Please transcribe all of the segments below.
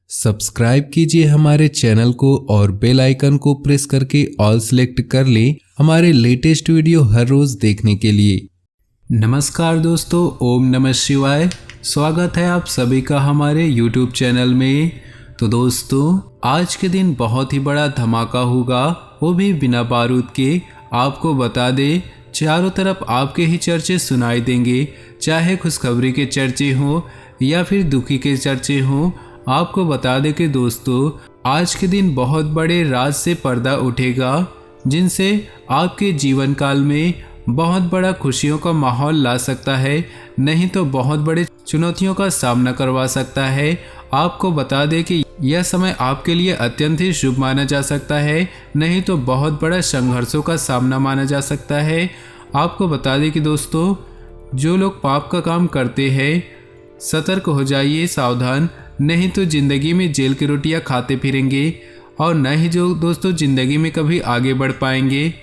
Subscribe कीजिए हमारे channel को और बेल आइकन को प्रेस करके ऑल सेलेक्ट कर लें हमारे लेटेस्ट वीडियो हर रोज देखने के लिए। नमस्कार दोस्तों, ओम नमः शिवाय। स्वागत है आप सभी का हमारे YouTube चैनल में। तो दोस्तों, आज के दिन बहुत ही बड़ा धमाका होगा, वो भी बिना बारूद के। आपको बता दें, चारों तरफ आपके ही चर्चे सुनाई देंगे, चाहे खुशखबरी के चर्चे हों या फिर दुखी के चर्चे हों। आपको बता दें कि दोस्तों, आज के दिन बहुत बड़े राज से पर्दा उठेगा, जिनसे आपके जीवन काल में बहुत बड़ा खुशियों का माहौल ला सकता है, नहीं तो बहुत बड़े चुनौतियों का सामना करवा सकता है। आपको बता दें कि यह समय आपके लिए अत्यंत ही शुभ माना जा सकता है, नहीं तो बहुत बड़ा संघर्षों का सामना माना जा सकता है। आपको बता दें कि दोस्तों, जो लोग पाप का काम करते हैं, सतर्क हो जाइए, सावधान, नहीं तो ज़िंदगी में जेल की रोटियां खाते फिरेंगे और न ही जो दोस्तों ज़िंदगी में कभी आगे बढ़ पाएंगे।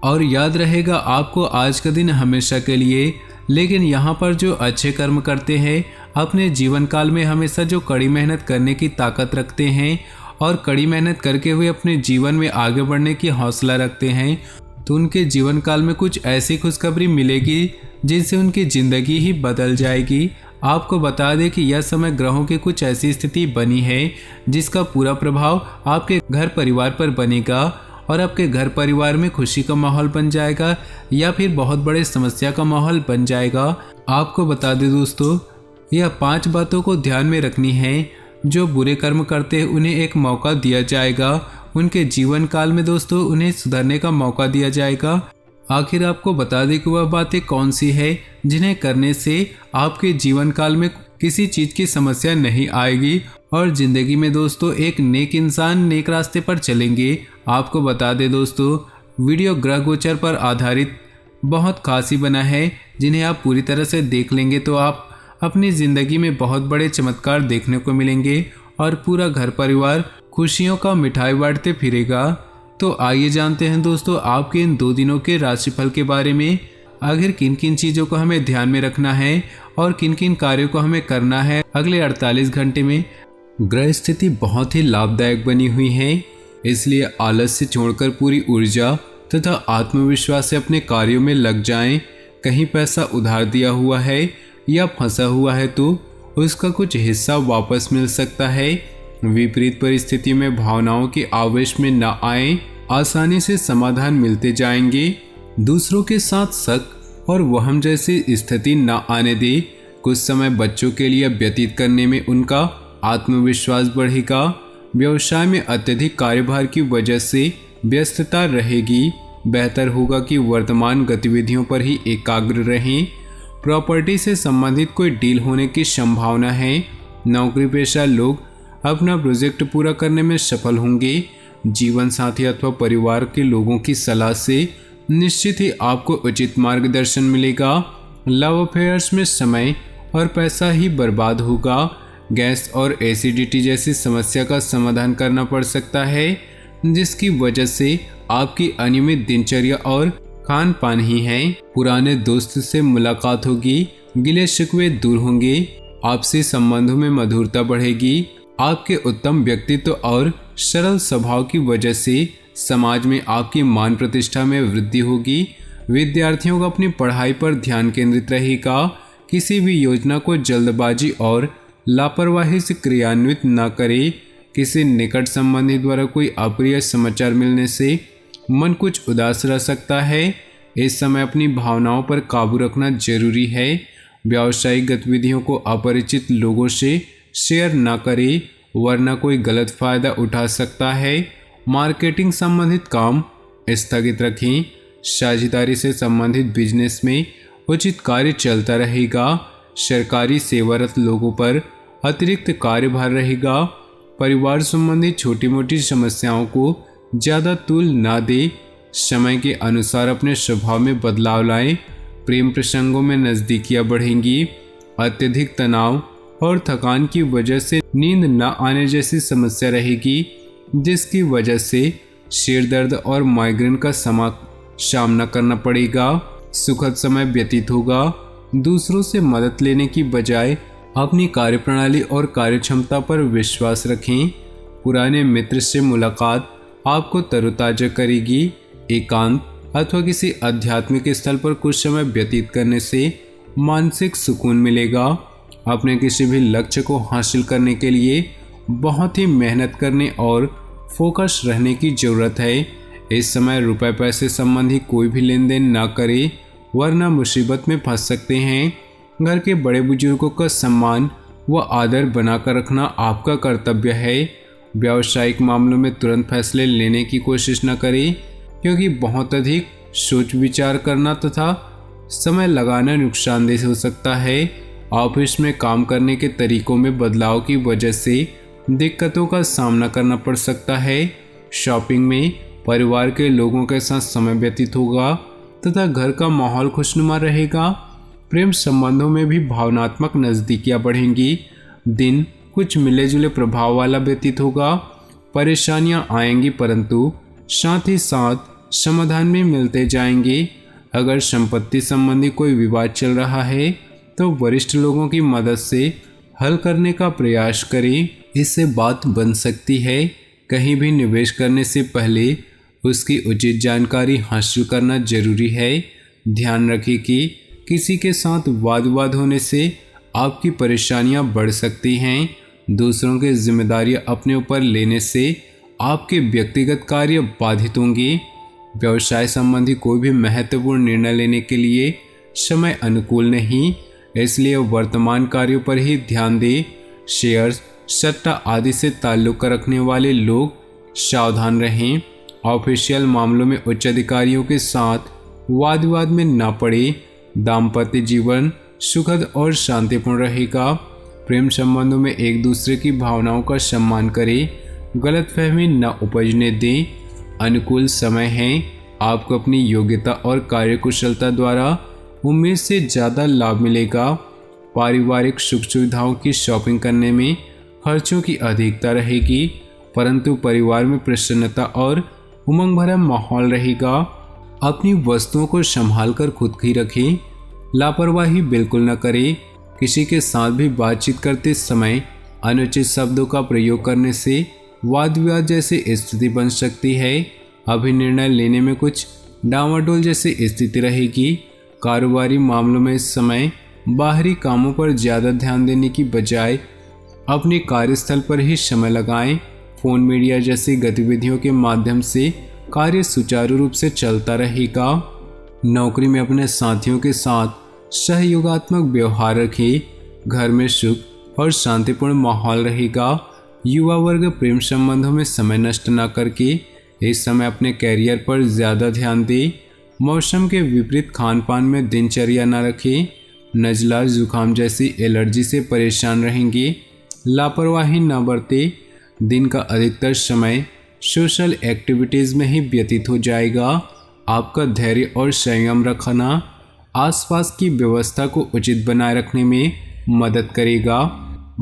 और याद रहेगा आपको आज का दिन हमेशा के लिए। लेकिन यहाँ पर जो अच्छे कर्म करते हैं, अपने जीवन काल में हमेशा जो कड़ी मेहनत करने की ताकत रखते हैं और कड़ी मेहनत करके हुए अपने जीवन में आगे बढ़ने की हौसला रखते हैं, तो उनके जीवन काल में कुछ ऐसी खुशखबरी मिलेगी जिनसे उनकी ज़िंदगी ही बदल जाएगी। आपको बता दें कि यह समय ग्रहों की कुछ ऐसी स्थिति बनी है जिसका पूरा प्रभाव आपके घर परिवार पर बनेगा और आपके घर परिवार में खुशी का माहौल बन जाएगा या फिर बहुत बड़े समस्या का माहौल बन जाएगा। आपको बता दें दोस्तों, यह 5 बातों को ध्यान में रखनी है। जो बुरे कर्म करते हैं उन्हें एक मौका दिया जाएगा, उनके जीवन काल में दोस्तों उन्हें सुधरने का मौका दिया जाएगा। आखिर आपको बता दें कि वह बातें कौन सी है जिन्हें करने से आपके जीवन काल में किसी चीज़ की समस्या नहीं आएगी और ज़िंदगी में दोस्तों एक नेक इंसान नेक रास्ते पर चलेंगे। आपको बता दें दोस्तों, वीडियो ग्रह गोचर पर आधारित बहुत खासी बना है, जिन्हें आप पूरी तरह से देख लेंगे तो आप अपनी ज़िंदगी में बहुत बड़े चमत्कार देखने को मिलेंगे और पूरा घर परिवार खुशियों का मिठाई बांटते फिरेगा। तो आइए जानते हैं दोस्तों आपके इन 2 दिनों के राशिफल के बारे में। आखिर किन किन चीज़ों को हमें ध्यान में रखना है और किन किन कार्यों को हमें करना है अगले 48 घंटे में। ग्रह स्थिति बहुत ही लाभदायक बनी हुई है, इसलिए आलस्य छोड़कर पूरी ऊर्जा तथा आत्मविश्वास से अपने कार्यों में लग जाएं। कहीं पैसा उधार दिया हुआ है या फंसा हुआ है तो उसका कुछ हिस्सा वापस मिल सकता है। विपरीत परिस्थिति में भावनाओं के आवेश में न आए, आसानी से समाधान मिलते जाएंगे। दूसरों के साथ शक और वहम जैसी स्थिति न आने दे। कुछ समय बच्चों के लिए व्यतीत करने में उनका आत्मविश्वास बढ़ेगा। व्यवसाय में अत्यधिक कार्यभार की वजह से व्यस्तता रहेगी। बेहतर होगा कि वर्तमान गतिविधियों पर ही एकाग्र रहें। प्रॉपर्टी से संबंधित कोई डील होने की संभावना है। नौकरी पेशा लोग अपना प्रोजेक्ट पूरा करने में सफल होंगे। जीवन साथी अथवा परिवार के लोगों की सलाह से निश्चित ही आपको उचित मार्गदर्शन मिलेगा। लव अफेयर्स में समय और पैसा ही बर्बाद होगा। गैस और एसिडिटी जैसी समस्या का समाधान करना पड़ सकता है, जिसकी वजह से आपकी अनियमित दिनचर्या और खान पान ही है। पुराने दोस्त से मुलाकात होगी, गिले शिकवे दूर होंगे, आपसी संबंधों में मधुरता बढ़ेगी। आपके उत्तम व्यक्तित्व और सरल स्वभाव की वजह से समाज में आपकी मान प्रतिष्ठा में वृद्धि होगी। विद्यार्थियों को अपनी पढ़ाई पर ध्यान केंद्रित रहेगा। किसी भी योजना को जल्दबाजी और लापरवाही से क्रियान्वित न करें। किसी निकट संबंधी द्वारा कोई अप्रिय समाचार मिलने से मन कुछ उदास रह सकता है। इस समय अपनी भावनाओं पर काबू रखना जरूरी है। व्यावसायिक गतिविधियों को अपरिचित लोगों से शेयर न करें, वरना कोई गलत फायदा उठा सकता है। मार्केटिंग संबंधित काम स्थगित रखें। साझेदारी से संबंधित बिजनेस में उचित कार्य चलता रहेगा। सरकारी सेवारत लोगों पर अतिरिक्त कार्यभार रहेगा। परिवार संबंधी छोटी मोटी समस्याओं को ज़्यादा तूल ना दे। समय के अनुसार अपने स्वभाव में बदलाव लाएं। प्रेम प्रसंगों में नज़दीकियां बढ़ेंगी। अत्यधिक तनाव और थकान की वजह से नींद न आने जैसी समस्या रहेगी, जिसकी वजह से सिर दर्द और माइग्रेन का सामना करना पड़ेगा। सुखद समय व्यतीत होगा। दूसरों से मदद लेने की बजाय अपनी कार्यप्रणाली और कार्यक्षमता पर विश्वास रखें। पुराने मित्र से मुलाकात आपको तरोताजा करेगी। एकांत अथवा किसी आध्यात्मिक स्थल पर कुछ समय व्यतीत करने से मानसिक सुकून मिलेगा। अपने किसी भी लक्ष्य को हासिल करने के लिए बहुत ही मेहनत करने और फोकस रहने की जरूरत है। इस समय रुपए पैसे संबंधी कोई भी लेन देन ना करें, वरना मुसीबत में फंस सकते हैं। घर के बड़े बुजुर्गों का सम्मान व आदर बनाकर रखना आपका कर्तव्य है। व्यावसायिक मामलों में तुरंत फैसले लेने की कोशिश न करें, क्योंकि बहुत अधिक सोच विचार करना तथा समय लगाना नुकसानदेह हो सकता है। ऑफिस में काम करने के तरीकों में बदलाव की वजह से दिक्कतों का सामना करना पड़ सकता है। शॉपिंग में परिवार के लोगों के साथ समय व्यतीत होगा तथा घर का माहौल खुशनुमा रहेगा। प्रेम संबंधों में भी भावनात्मक नज़दीकियां बढ़ेंगी। दिन कुछ मिले जुले प्रभाव वाला व्यतीत होगा। परेशानियां आएंगी, परंतु साथ ही साथ समाधान भी मिलते जाएंगे। अगर संपत्ति संबंधी कोई विवाद चल रहा है तो वरिष्ठ लोगों की मदद से हल करने का प्रयास करें, इससे बात बन सकती है। कहीं भी निवेश करने से पहले उसकी उचित जानकारी हासिल करना जरूरी है। ध्यान रखें कि किसी के साथ वाद विवाद होने से आपकी परेशानियां बढ़ सकती हैं। दूसरों की जिम्मेदारियां अपने ऊपर लेने से आपके व्यक्तिगत कार्य बाधित होंगे। व्यवसाय संबंधी कोई भी महत्वपूर्ण निर्णय लेने के लिए समय अनुकूल नहीं, इसलिए वर्तमान कार्यों पर ही ध्यान दें। शेयर्स, सट्टा आदि से ताल्लुक रखने वाले लोग सावधान रहें। ऑफिशियल मामलों में उच्च अधिकारियों के साथ वाद विवाद में ना पड़े। दाम्पत्य जीवन सुखद और शांतिपूर्ण रहेगा। प्रेम संबंधों में एक दूसरे की भावनाओं का सम्मान करें, गलतफहमी न उपजने दें। अनुकूल समय है। आपको अपनी योग्यता और कार्यकुशलता द्वारा उम्मीद से ज़्यादा लाभ मिलेगा। पारिवारिक सुख सुविधाओं की शॉपिंग करने में खर्चों की अधिकता रहेगी, परंतु परिवार में प्रसन्नता और उमंग भरा माहौल रहेगा। अपनी वस्तुओं को संभाल कर खुद ही रखें। लापरवाही बिल्कुल न करें। किसी के साथ भी बातचीत करते समय अनुचित शब्दों का प्रयोग करने से वाद विवाद जैसी स्थिति बन सकती है। अभी निर्णय लेने में कुछ डामाडोल जैसी स्थिति रहेगी। कारोबारी मामलों में इस समय बाहरी कामों पर ज़्यादा ध्यान देने की बजाय अपने कार्यस्थल पर ही समय लगाएं। फोन मीडिया जैसी गतिविधियों के माध्यम से कार्य सुचारू रूप से चलता रहेगा। नौकरी में अपने साथियों के साथ सहयोगात्मक व्यवहार रखें। घर में सुख और शांतिपूर्ण माहौल रहेगा। युवा वर्ग प्रेम संबंधों में समय नष्ट न करके इस समय अपने कैरियर पर ज़्यादा ध्यान दे। मौसम के विपरीत खान पान में दिनचर्या न रखें। नज़ला जुकाम जैसी एलर्जी से परेशान रहेंगे। लापरवाही न बरते। दिन का अधिकतर समय सोशल एक्टिविटीज़ में ही व्यतीत हो जाएगा। आपका धैर्य और संयम रखना आसपास की व्यवस्था को उचित बनाए रखने में मदद करेगा।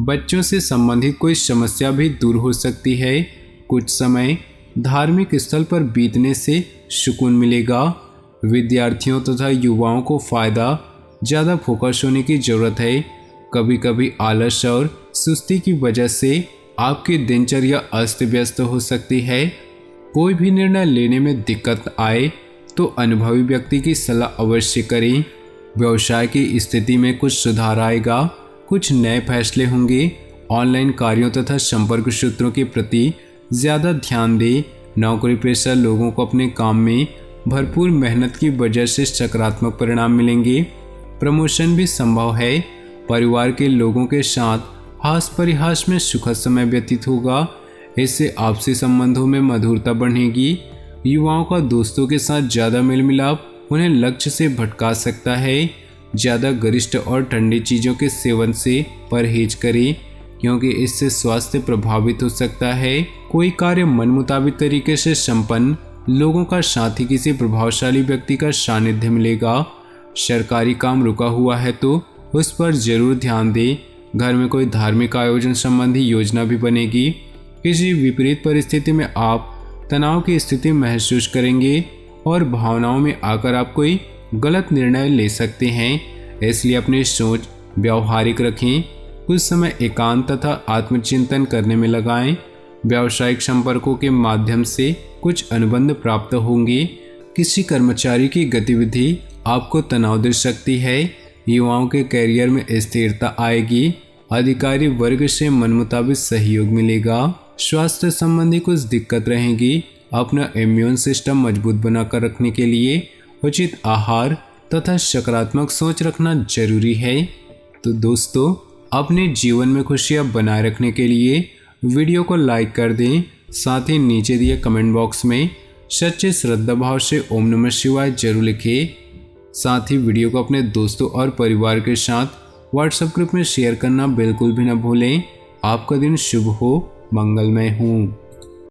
बच्चों से संबंधित कोई समस्या भी दूर हो सकती है। कुछ समय धार्मिक स्थल पर बीतने से सुकून मिलेगा। विद्यार्थियों तथा युवाओं को फ़ायदा ज़्यादा फोकस होने की ज़रूरत है। कभी कभी आलस और सुस्ती की वजह से आपकी दिनचर्या अस्त व्यस्त हो सकती है। कोई भी निर्णय लेने में दिक्कत आए तो अनुभवी व्यक्ति की सलाह अवश्य करें। व्यवसाय की स्थिति में कुछ सुधार आएगा। कुछ नए फैसले होंगे। ऑनलाइन कार्यों तथा संपर्क सूत्रों के प्रति ज़्यादा ध्यान दें। नौकरी पेशा लोगों को अपने काम में भरपूर मेहनत की वजह से सकारात्मक परिणाम मिलेंगे। प्रमोशन भी संभव है। परिवार के लोगों के साथ हास परिहास में सुखद समय व्यतीत होगा। इससे आपसी संबंधों में मधुरता बढ़ेगी। युवाओं का दोस्तों के साथ ज़्यादा मेल मिलाप उन्हें लक्ष्य से भटका सकता है। ज़्यादा गरिष्ठ और ठंडी चीज़ों के सेवन से परहेज करें, क्योंकि इससे स्वास्थ्य प्रभावित हो सकता है। कोई कार्य मन मुताबिक तरीके से संपन्न लोगों का साथ ही किसी प्रभावशाली व्यक्ति का सानिध्य मिलेगा। सरकारी काम रुका हुआ है तो उस पर जरूर ध्यान दें। घर में कोई धार्मिक आयोजन संबंधी योजना भी बनेगी। किसी विपरीत परिस्थिति में आप तनाव की स्थिति महसूस करेंगे और भावनाओं में आकर आप कोई गलत निर्णय ले सकते हैं। इसलिए अपनी सोच व्यावहारिक रखें। कुछ समय एकांत तथा आत्मचिंतन करने में लगाएं। व्यावसायिक संपर्कों के माध्यम से कुछ अनुबंध प्राप्त होंगे। किसी कर्मचारी की गतिविधि आपको तनाव दे सकती है। युवाओं के करियर में स्थिरता आएगी। अधिकारी वर्ग से मनमुताबिक सहयोग मिलेगा। स्वास्थ्य संबंधी कुछ दिक्कत रहेगी। अपना इम्यून सिस्टम मजबूत बनाकर रखने के लिए उचित आहार तथा सकारात्मक सोच रखना जरूरी है। तो दोस्तों, अपने जीवन में खुशियां बनाए रखने के लिए वीडियो को लाइक कर दें। साथ ही नीचे दिए कमेंट बॉक्स में सच्चे श्रद्धा भाव से ओम नमः शिवाय जरूर लिखें। साथ ही वीडियो को अपने दोस्तों और परिवार के साथ व्हाट्सएप ग्रुप में शेयर करना बिल्कुल भी न भूलें। आपका दिन शुभ हो, मंगलमय हो।